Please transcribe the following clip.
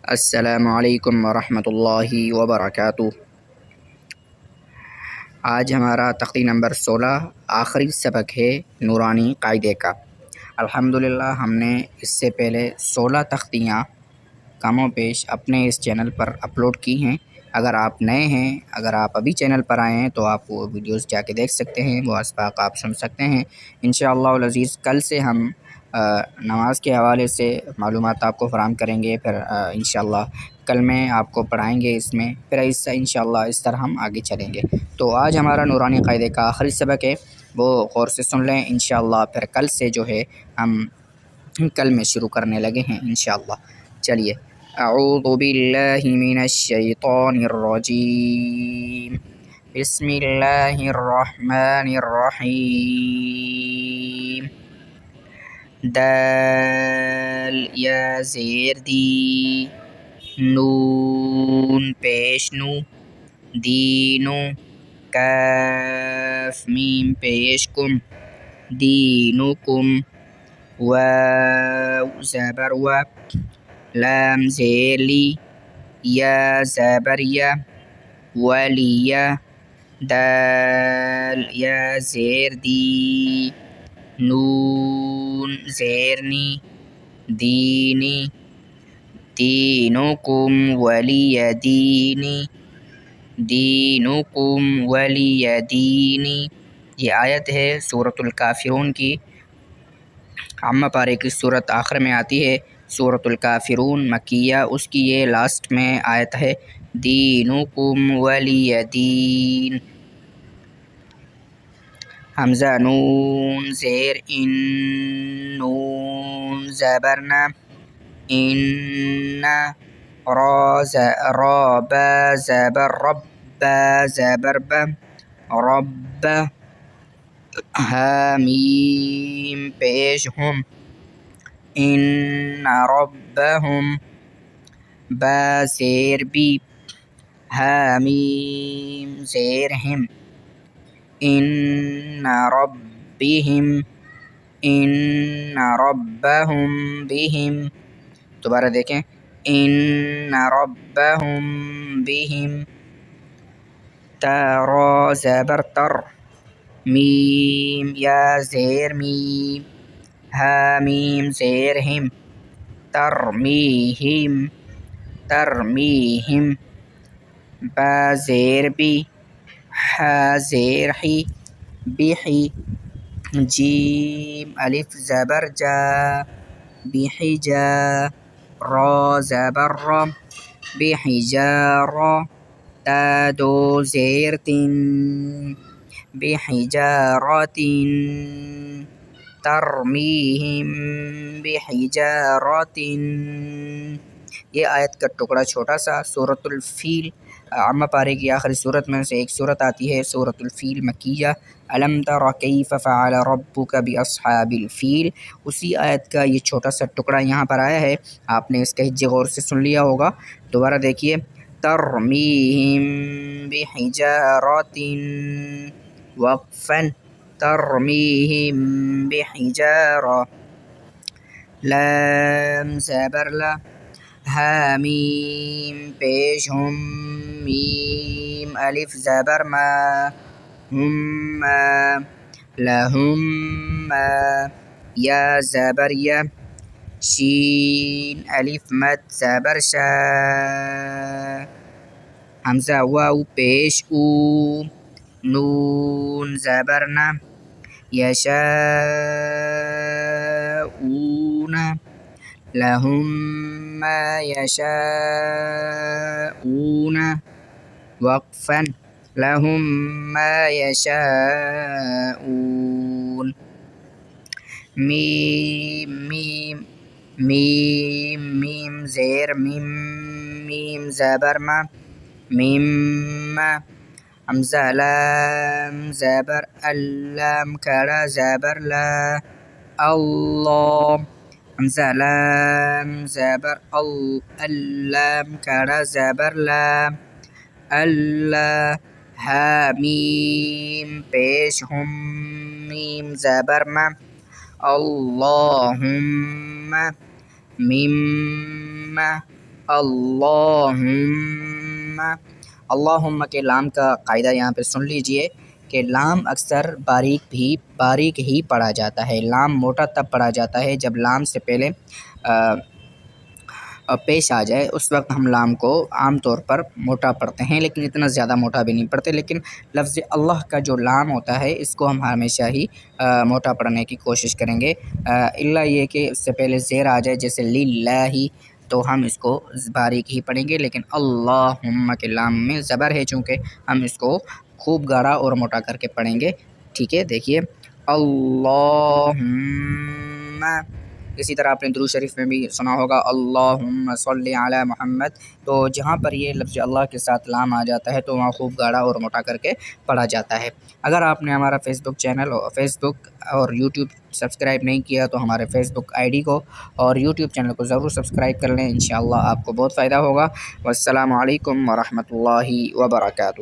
السلام علیکم ورحمۃ اللہ وبرکاتہ۔ آج ہمارا تختی نمبر 16 آخری سبق ہے نورانی قاعدے کا۔ الحمدللہ ہم نے اس سے پہلے 16 تختیاں کم و بیش اپنے اس چینل پر اپلوڈ کی ہیں۔ اگر آپ نئے ہیں، اگر آپ ابھی چینل پر آئے ہیں تو آپ وہ ویڈیوز جا کے دیکھ سکتے ہیں، وہ اسباق آپ سن سکتے ہیں۔ انشاءاللہ العزیز کل سے ہم نماز کے حوالے سے معلومات آپ کو فراہم کریں گے، پھر انشاءاللہ کل میں آپ کو پڑھائیں گے اس میں، پھر انشاءاللہ اس طرح ہم آگے چلیں گے۔ تو آج ہمارا نورانی قاعدے کا آخری سبق ہے، وہ غور سے سن لیں انشاءاللہ، پھر کل سے جو ہے ہم کل میں شروع کرنے لگے ہیں انشاءاللہ۔ چلیے، اعوذ باللہ من الشیطان الرجیم، بسم اللہ الرحمن الرحیم۔ دال یا زیر دی، نون پیش نو، دینو، کاف میم پیش کم، دینکم، واو زبر و، لام زیر لی، یا زبر یا، ولی، دال یا زیر دی، نون زیر نی، دینی، دینکم ولی دینی، دینکم ولی دینی۔ یہ آیت ہے سورۃ الکافرون کی، عامہ پارے کی صورت آخر میں آتی ہے، سورۃ الکافرون مکیہ، اس کی یہ لاسٹ میں آیت ہے، دینکم ولی دین۔ حمزہ نون زیر ان، نون زبر نا، ان، را با زبر رب، با زبر با، رب، حامیم پیش ہم، ان ربهم، با زیر بی، حامیم زیر ہم، ان ربهم، ان ربهم بهم۔ دوبارہ دیکھیں، ان ربهم بهم، تارا زبر تر، میم یا زیر میم، حامیم زیر ہم، ترمیہم، ترمیہم، با زیر بی، حا زیر حی، بحی، جیم الف زبر جا، بحجا، را زبر را، بحجارا، تا دو زیر تن، بحجارة، ترمیہم بحجارة۔ یہ آیت کا ٹکڑا چھوٹا سا سورۃ الفیل، عامہ پارے کی آخری صورت میں سے ایک صورت آتی ہے، سورۃ الفیل مکیہ، الم تر کیف فعل ربک باصحاب الفیل، اسی آیت کا یہ چھوٹا سا ٹکڑا یہاں پر آیا ہے، آپ نے اس کا ہجے غور سے سن لیا ہوگا۔ دوبارہ دیکھیے، ترمیہم بحجارة، وقفا، ترمیہم بحجارة، لام زبر لا، حامیم پیش ہم، میم الف زبر ما، ہم، لہم، یا زبر یا، شین الف مد زبر شا، حمزہ واو پیش او، نون زبر نا، یشاءون، لہم ما یشاءون، وقفا، لہم ما یشاءون، میم میم، میم میم زیر میم، میم زبر ما، میم، حمزہ لام زبر اللام کڑا زبر لا، اللہ، حمزہ لام زبر اللام کڑا زبر لا، اللہ، حامیم پیش ہم، میم زبر ما، اللہم، مم، اللہم، اللہم کے لام کا قاعدہ یہاں پہ سن لیجئے کہ لام اکثر باریک ہی پڑھا جاتا ہے۔ لام موٹا تب پڑھا جاتا ہے جب لام سے پہلے پیش آ جائے، اس وقت ہم لام کو عام طور پر موٹا پڑھتے ہیں، لیکن اتنا زیادہ موٹا بھی نہیں پڑھتے۔ لیکن لفظ اللہ کا جو لام ہوتا ہے اس کو ہم ہمیشہ ہی موٹا پڑھنے کی کوشش کریں گے، الا یہ کہ اس سے پہلے زیر آ جائے، جیسے للہ، تو ہم اس کو باریک ہی پڑھیں گے۔ لیکن اللہم کے لام میں زبر ہے، چونکہ ہم اس کو خوب گاڑا اور موٹا کر کے پڑھیں گے۔ ٹھیک ہے، دیکھیے اللہم۔ اسی طرح آپ نے درود شریف میں بھی سنا ہوگا اللہم صلی علی محمد، تو جہاں پر یہ لفظ اللہ کے ساتھ لام آ جاتا ہے تو وہاں خوب گاڑا اور موٹا کر کے پڑھا جاتا ہے۔ اگر آپ نے ہمارا فیس بک اور یوٹیوب سبسکرائب نہیں کیا تو ہمارے فیس بک آئی ڈی کو اور یوٹیوب چینل کو ضرور سبسکرائب کر لیں، انشاءاللہ آپ کو بہت فائدہ ہوگا۔ والسلام علیکم ورحمۃ اللہ وبرکاتہ۔